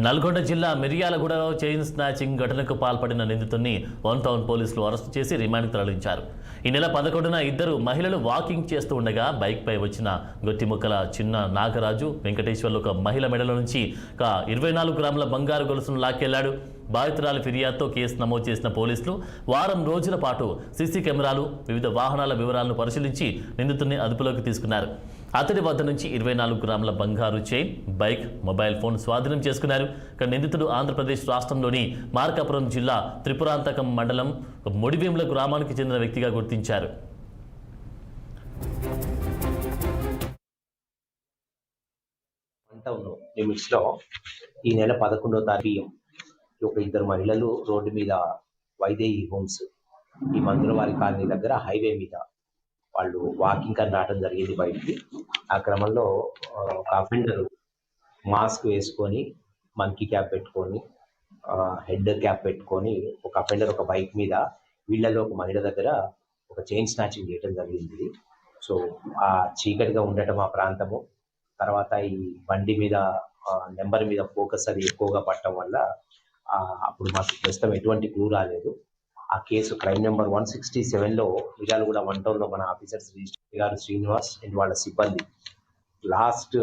నల్గొండ జిల్లా మిర్యాలగూడలో chain snatching ఘటనకు పాల్పడిన నిందితుడిని వన్ టౌన్ పోలీసులు అరెస్టు చేసి రిమాండ్కి తరలించారు. ఈ నెల 11న ఇద్దరు మహిళలు వాకింగ్ చేస్తూ ఉండగా బైక్పై వచ్చిన గొట్టిముక్కల చిన్న నాగరాజు వెంకటేశ్వర్లు ఒక మహిళ మెడల నుంచి 24 గ్రాముల బంగారు గొలుసును లాక్కెళ్లాడు. బాధితురాలి ఫిర్యాదుతో కేసు నమోదు చేసిన పోలీసులు వారం రోజుల పాటు సీసీ కెమెరాలు, వివిధ వాహనాల వివరాలను పరిశీలించి నిందితుడిని అదుపులోకి తీసుకున్నారు. అతడి వద్ద నుంచి 24 గ్రాముల బంగారు చైన్, బైక్, మొబైల్ ఫోన్ స్వాధీనం చేసుకున్నారు. నిందితుడు ఆంధ్రప్రదేశ్ రాష్ట్రంలోని మార్కాపురం జిల్లా త్రిపురాంతకం మండలం ముడివేముల గ్రామానికి చెందిన వ్యక్తిగా గుర్తించారు. లిమిట్స్లో ఈ నెల 11వ తారీఖు ఒక ఇద్దరు మహిళలు రోడ్డు మీద వైదేహి హోమ్స్ ఈ మందులవారి కాలనీ దగ్గర హైవే మీద వాళ్ళు వాకింగ్ అని రావడం జరిగింది బయటికి. ఆ క్రమంలో ఒక అఫెండర్ మాస్క్ వేసుకొని, మంకీ క్యాప్ పెట్టుకొని, హెడ్ క్యాప్ పెట్టుకొని ఒక అఫెండర్ ఒక బైక్ మీద వీళ్ళలో ఒక మహిళ దగ్గర ఒక చైన్ స్నాచింగ్ చేయడం జరిగింది. సో ఆ చీకటిగా ఉండటం ఆ ప్రాంతము, తర్వాత ఈ బండి మీద నెంబర్ మీద ఫోకస్ అది ఎక్కువగా పడటం వల్ల అప్పుడు మాకు ప్రస్తుతం ఎటువంటి క్లూ రాలేదు. ఆ కేసు క్రైమ్ నెంబర్ 167లో మిర్యాలగూడ వన్ టౌన్లో మన ఆఫీసర్స్ గారు శ్రీనివాస్ అండ్ వాళ్ళ సిబ్బంది లాస్ట్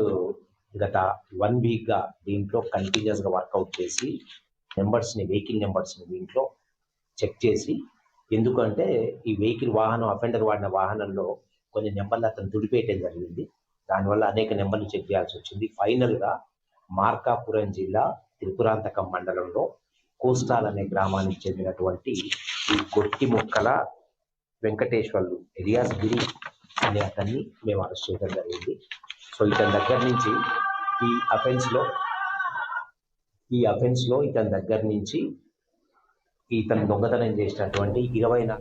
గత 1 వీక్గా దీంట్లో కంటిన్యూస్గా వర్కౌట్ చేసి వెహికల్ నెంబర్స్ని దీంట్లో చెక్ చేసి, ఎందుకంటే ఈ వెహికల్ వాహనం అఫెండర్ వాడిన వాహనంలో కొన్ని నెంబర్లు అతను తుడిపేయటం జరిగింది. దానివల్ల అనేక నెంబర్లు చెక్ చేయాల్సి వచ్చింది. ఫైనల్గా మార్కాపురం జిల్లా త్రిపురాంతకం మండలంలో కోస్టాల్ అనే గ్రామానికి చెందినటువంటి ఈ గొట్టిముక్కల వెంకటేశ్వర్లు ఎలియాస్ గిరి అనే అతన్ని మేము అరెస్ట్ చేయడం జరిగింది. సో ఇతని దగ్గర నుంచి ఈ అఫెన్స్లో ఇతని దగ్గర నుంచి ఇతను దొంగతనం చేసినటువంటి 20